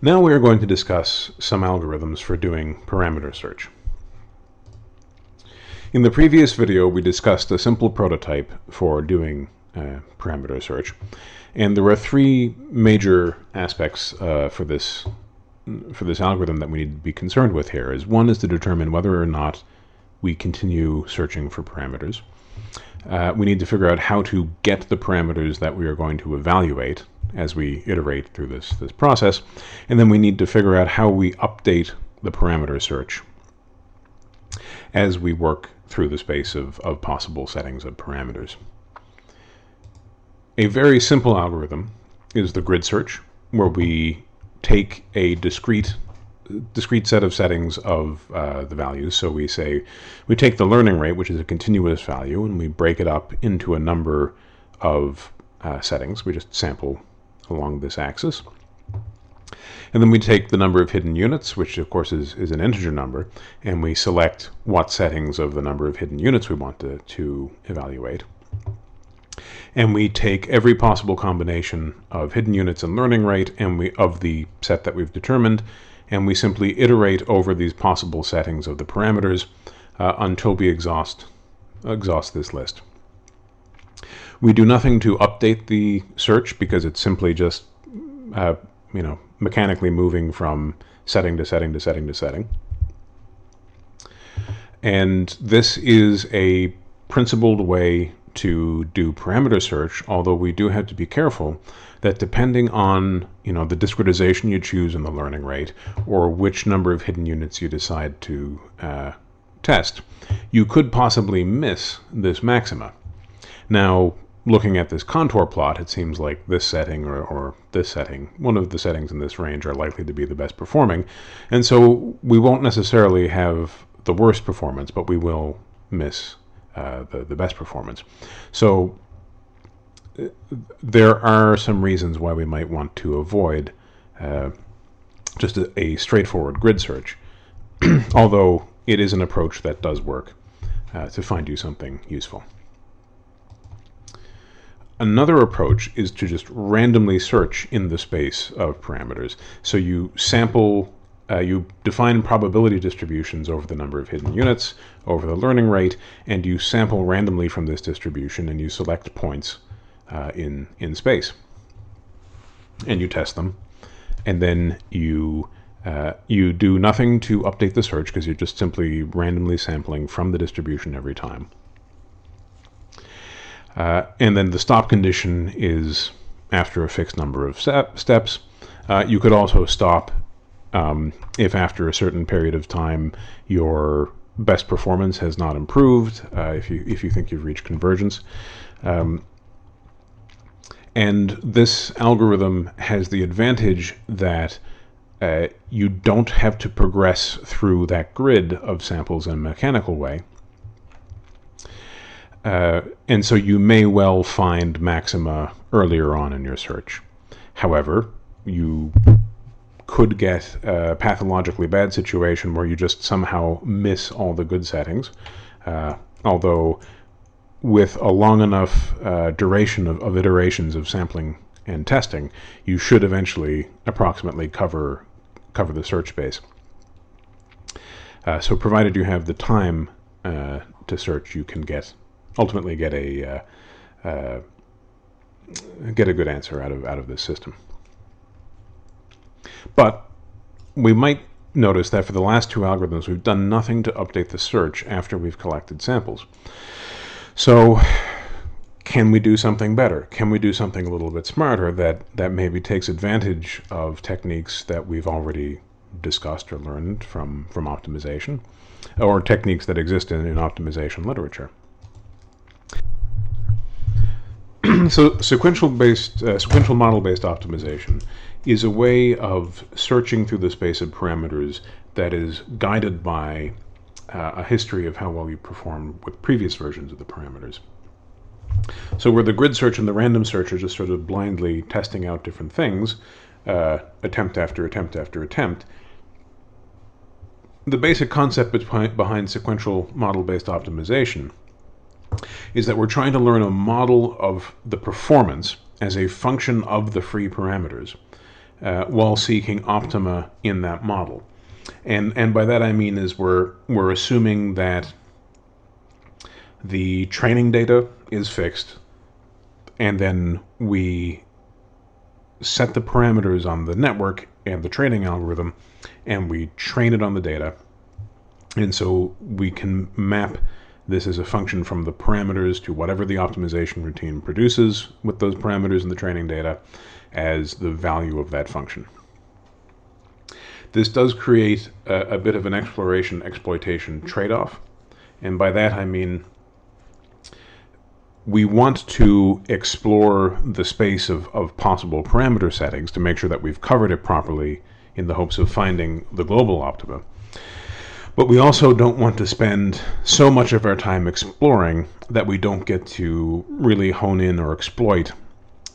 Now we are going to discuss some algorithms for doing parameter search. In the previous video, we discussed a simple prototype for doing parameter search, and there are three major aspects for this algorithm that we need to be concerned with here. One is to determine whether or not we continue searching for parameters. We need to figure out how to get the parameters that we are going to evaluate as we iterate through this process, and then we need to figure out how we update the parameter search as we work through the space of possible settings of parameters. A very simple algorithm is the grid search, where we take a discrete set of settings of the values. So we take the learning rate, which is a continuous value, and we break it up into a number of settings. We just sample along this axis. And then we take the number of hidden units, which of course is an integer number, and we select what settings of the number of hidden units we want to evaluate. And we take every possible combination of hidden units and learning rate of the set that we've determined, and we simply iterate over these possible settings of the parameters until we exhaust this list. We do nothing to update the search because it's simply just mechanically moving from setting to setting to setting to setting. And this is a principled way to do parameter search, although we do have to be careful that depending on the discretization you choose in the learning rate, or which number of hidden units you decide to test, you could possibly miss this maxima. Now, looking at this contour plot, it seems like this setting or this setting, one of the settings in this range, are likely to be the best performing, and so we won't necessarily have the worst performance, but we will miss the best performance. So there are some reasons why we might want to avoid just a straightforward grid search, although it is an approach that does work to find you something useful. Another approach is to just randomly search in the space of parameters. So you you define probability distributions over the number of hidden units, over the learning rate, and you sample randomly from this distribution, and you select points in space. And you test them, and then you do nothing to update the search because you're just simply randomly sampling from the distribution every time. And then the stop condition is after a fixed number of steps. You could also stop if after a certain period of time your best performance has not improved, if you think you've reached convergence. And this algorithm has the advantage that you don't have to progress through that grid of samples in a mechanical way. And so you may well find maxima earlier on in your search. However, you could get a pathologically bad situation where you just somehow miss all the good settings, although with a long enough duration of iterations of sampling and testing, you should eventually approximately cover the search space. So provided you have the time to search, you can ultimately get a good answer out of this system. But we might notice that for the last two algorithms, we've done nothing to update the search after we've collected samples. So can we do something better? Can we do something a little bit smarter that maybe takes advantage of techniques that we've already discussed or learned from optimization, or techniques that exist in optimization literature? So sequential model-based optimization is a way of searching through the space of parameters that is guided by a history of how well you performed with previous versions of the parameters. So where the grid search and the random search are just sort of blindly testing out different things, attempt after attempt after attempt, the basic concept behind sequential model-based optimization is that we're trying to learn a model of the performance as a function of the free parameters, while seeking optima in that model. And by that I mean is we're assuming that the training data is fixed, and then we set the parameters on the network and the training algorithm, and we train it on the data. And so we can map this as a function from the parameters to whatever the optimization routine produces with those parameters in the training data as the value of that function. This does create a bit of an exploration-exploitation trade-off. And by that I mean we want to explore the space of possible parameter settings to make sure that we've covered it properly in the hopes of finding the global optima. But we also don't want to spend so much of our time exploring that we don't get to really hone in or exploit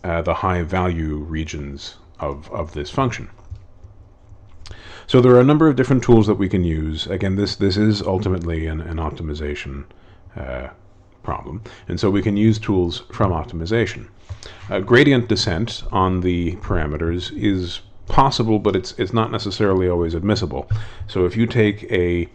the high value regions of this function. So there are a number of different tools that we can use. Again, this is ultimately an optimization problem, and so we can use tools from optimization. Gradient descent on the parameters is possible, but it's not necessarily always admissible. So if you take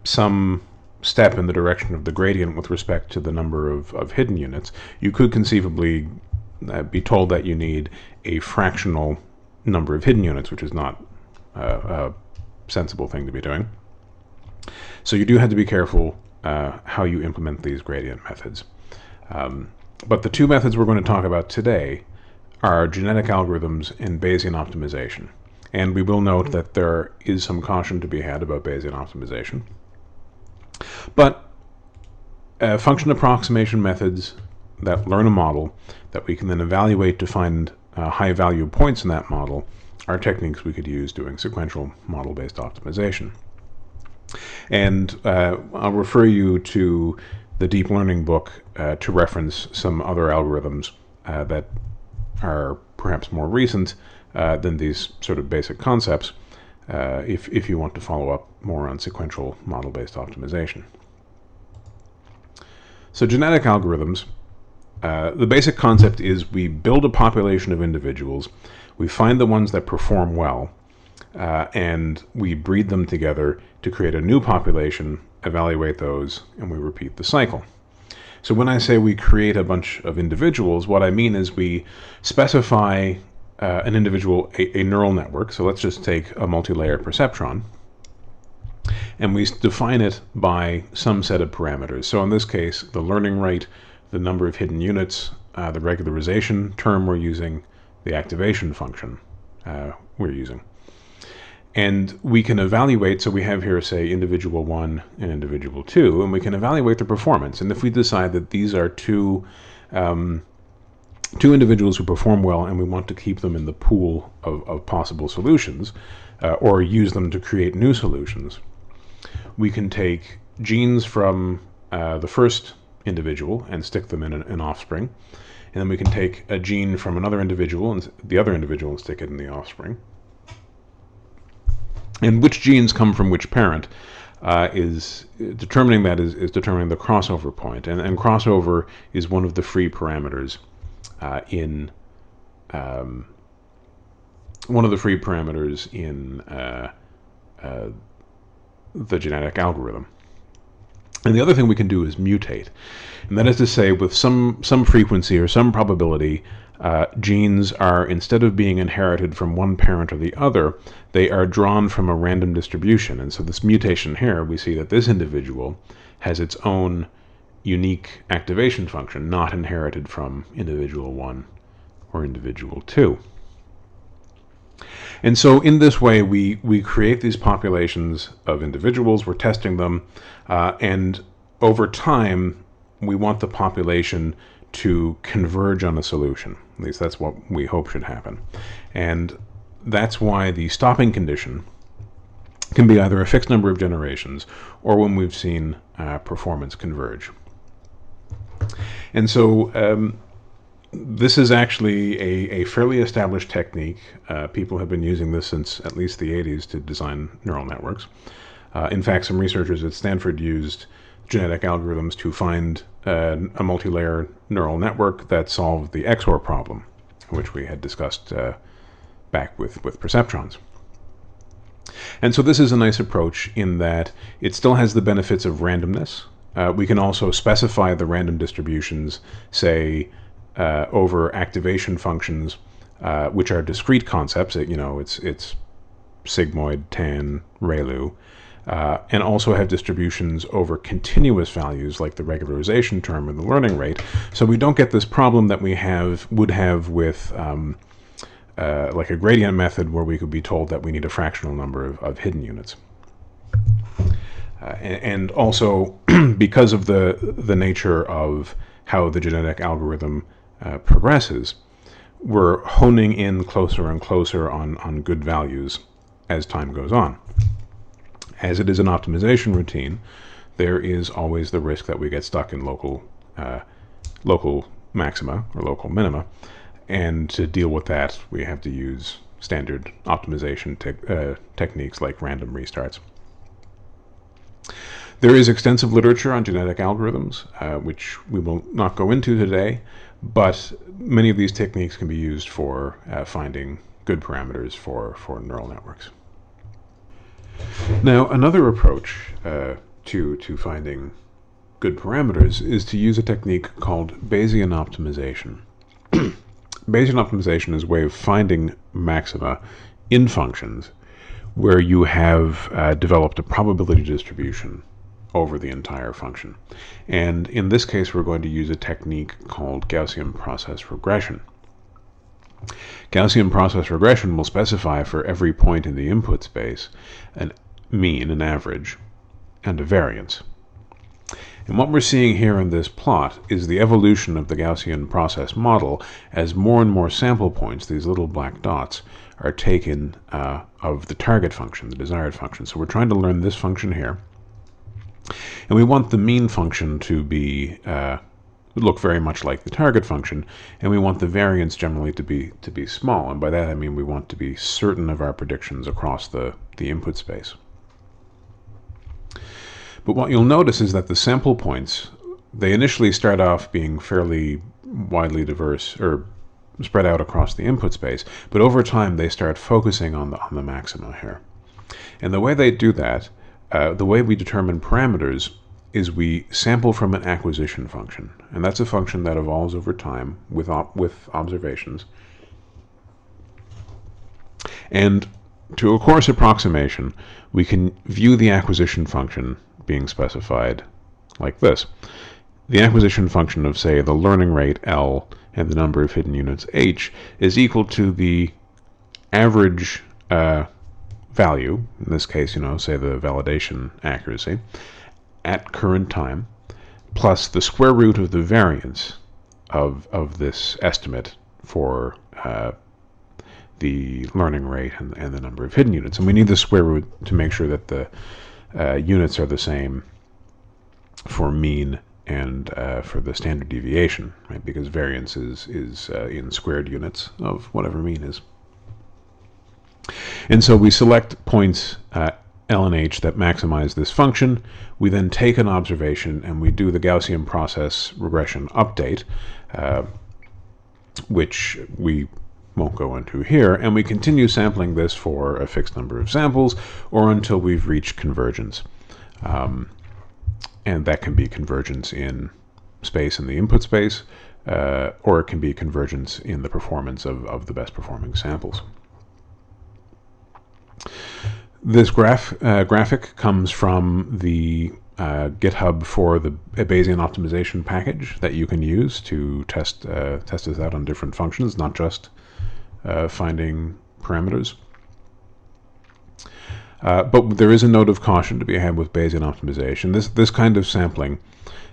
some step in the direction of the gradient with respect to the number of hidden units, you could conceivably be told that you need a fractional number of hidden units, which is not a sensible thing to be doing. So you do have to be careful how you implement these gradient methods. But the two methods we're going to talk about today are genetic algorithms and Bayesian optimization. And we will note that there is some caution to be had about Bayesian optimization. But function approximation methods that learn a model that we can then evaluate to find high value points in that model are techniques we could use doing sequential model-based optimization. And I'll refer you to the deep learning book to reference some other algorithms that are perhaps more recent than these sort of basic concepts if you want to follow up more on sequential model-based optimization. So genetic algorithms, the basic concept is we build a population of individuals, we find the ones that perform well, and we breed them together to create a new population, evaluate those, and we repeat the cycle. So when I say we create a bunch of individuals, what I mean is we specify an individual, a neural network. So let's just take a multi-layer perceptron, and we define it by some set of parameters. So in this case, the learning rate, the number of hidden units, the regularization term we're using, the activation function we're using. And we can evaluate, so we have here, say, individual 1 and individual 2, and we can evaluate their performance. And if we decide that these are two individuals who perform well and we want to keep them in the pool of possible solutions, or use them to create new solutions, we can take genes from the first individual and stick them in an offspring. And then we can take a gene from another individual and the other individual and stick it in the offspring. And which genes come from which parent is determining determining the crossover point. And crossover is one of the free parameters in the genetic algorithm. And the other thing we can do is mutate. And that is to say, with some frequency or some probability, genes are, instead of being inherited from one parent or the other, they are drawn from a random distribution. And so this mutation here, we see that this individual has its own unique activation function, not inherited from individual 1 or individual 2. And so in this way, we create these populations of individuals, we're testing them, and over time, we want the population to converge on a solution. At least that's what we hope should happen. And that's why the stopping condition can be either a fixed number of generations or when we've seen performance converge. And so this is actually a fairly established technique. People have been using this since at least the 80s to design neural networks. In fact, some researchers at Stanford used genetic algorithms to find a multi-layer neural network that solved the XOR problem, which we had discussed back with perceptrons. And so this is a nice approach in that it still has the benefits of randomness. We can also specify the random distributions, say, over activation functions, which are discrete concepts. It's sigmoid, tan, ReLU, and also have distributions over continuous values like the regularization term or the learning rate. So we don't get this problem that we would have with like a gradient method where we could be told that we need a fractional number of hidden units. And also, because of the nature of how the genetic algorithm progresses, we're honing in closer and closer on good values as time goes on. As it is an optimization routine, there is always the risk that we get stuck in local maxima or local minima. And to deal with that, we have to use standard optimization techniques like random restarts. There is extensive literature on genetic algorithms, which we will not go into today, but many of these techniques can be used for finding good parameters for neural networks. Now, another approach to finding good parameters is to use a technique called Bayesian optimization. Bayesian optimization is a way of finding maxima in functions where you have developed a probability distribution over the entire function. And in this case, we're going to use a technique called Gaussian process regression. Gaussian process regression will specify for every point in the input space a mean, an average, and a variance. And what we're seeing here in this plot is the evolution of the Gaussian process model as more and more sample points, these little black dots, are taken of the target function, the desired function. So we're trying to learn this function here. And we want the mean function to be look very much like the target function, and we want the variance generally to be small. And by that I mean we want to be certain of our predictions across the input space. But what you'll notice is that the sample points, they initially start off being fairly widely diverse or spread out across the input space, but over time they start focusing on the maxima here. And the way they do that, the way we determine parameters, is we sample from an acquisition function, and that's a function that evolves over time with observations. And to a coarse approximation, we can view the acquisition function being specified like this. The acquisition function of, say, the learning rate L and the number of hidden units H is equal to the average value, in this case, say the validation accuracy, at current time, plus the square root of the variance of this estimate for the learning rate and the number of hidden units. And we need the square root to make sure that the units are the same for mean and for the standard deviation, right? Because variance is in squared units of whatever mean is. And so we select points L and H that maximize this function. We then take an observation and we do the Gaussian process regression update, which we won't go into here, and we continue sampling this for a fixed number of samples or until we've reached convergence. And that can be convergence in space in the input space, or it can be convergence in the performance of the best performing samples. This graphic comes from the GitHub for the Bayesian optimization package that you can use to test this out on different functions, not just finding parameters. But there is a note of caution to be had with Bayesian optimization. This kind of sampling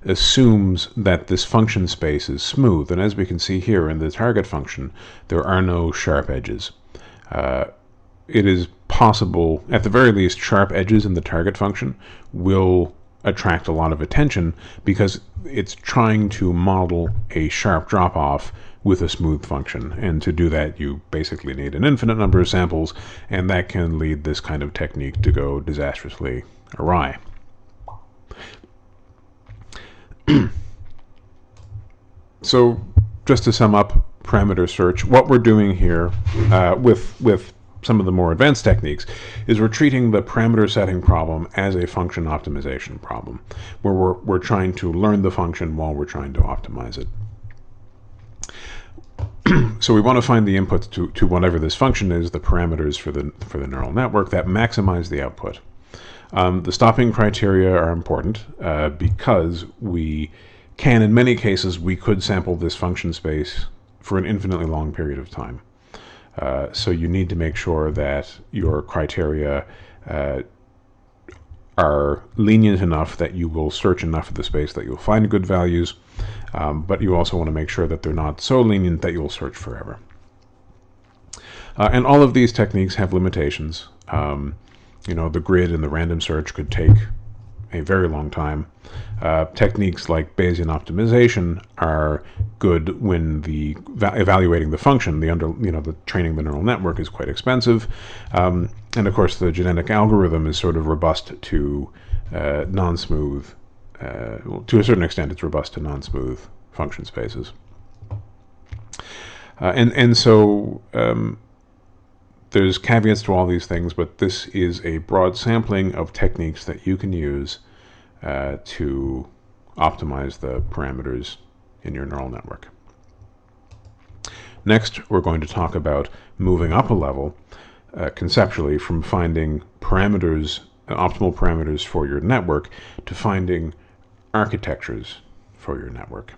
assumes that this function space is smooth, and as we can see here in the target function, there are no sharp edges. It is possible, at the very least, sharp edges in the target function will attract a lot of attention because it's trying to model a sharp drop-off with a smooth function, and to do that you basically need an infinite number of samples, and that can lead this kind of technique to go disastrously awry. So just to sum up parameter search, what we're doing here with some of the more advanced techniques is we're treating the parameter setting problem as a function optimization problem, where we're trying to learn the function while we're trying to optimize it. So we want to find the inputs to whatever this function is, the parameters for the neural network that maximize the output. The stopping criteria are important because we can, in many cases, we could sample this function space for an infinitely long period of time. So you need to make sure that your criteria are lenient enough that you will search enough of the space that you'll find good values, but you also want to make sure that they're not so lenient that you'll search forever. And all of these techniques have limitations. The grid and the random search could take a very long time. Techniques like Bayesian optimization are good when evaluating the function, the training the neural network is quite expensive. And of course, the genetic algorithm is sort of robust to non-smooth, to a certain extent, it's robust to non-smooth function spaces. So there's caveats to all these things, but this is a broad sampling of techniques that you can use to optimize the parameters in your neural network. Next, we're going to talk about moving up a level conceptually from finding parameters, optimal parameters for your network, to finding architectures for your network.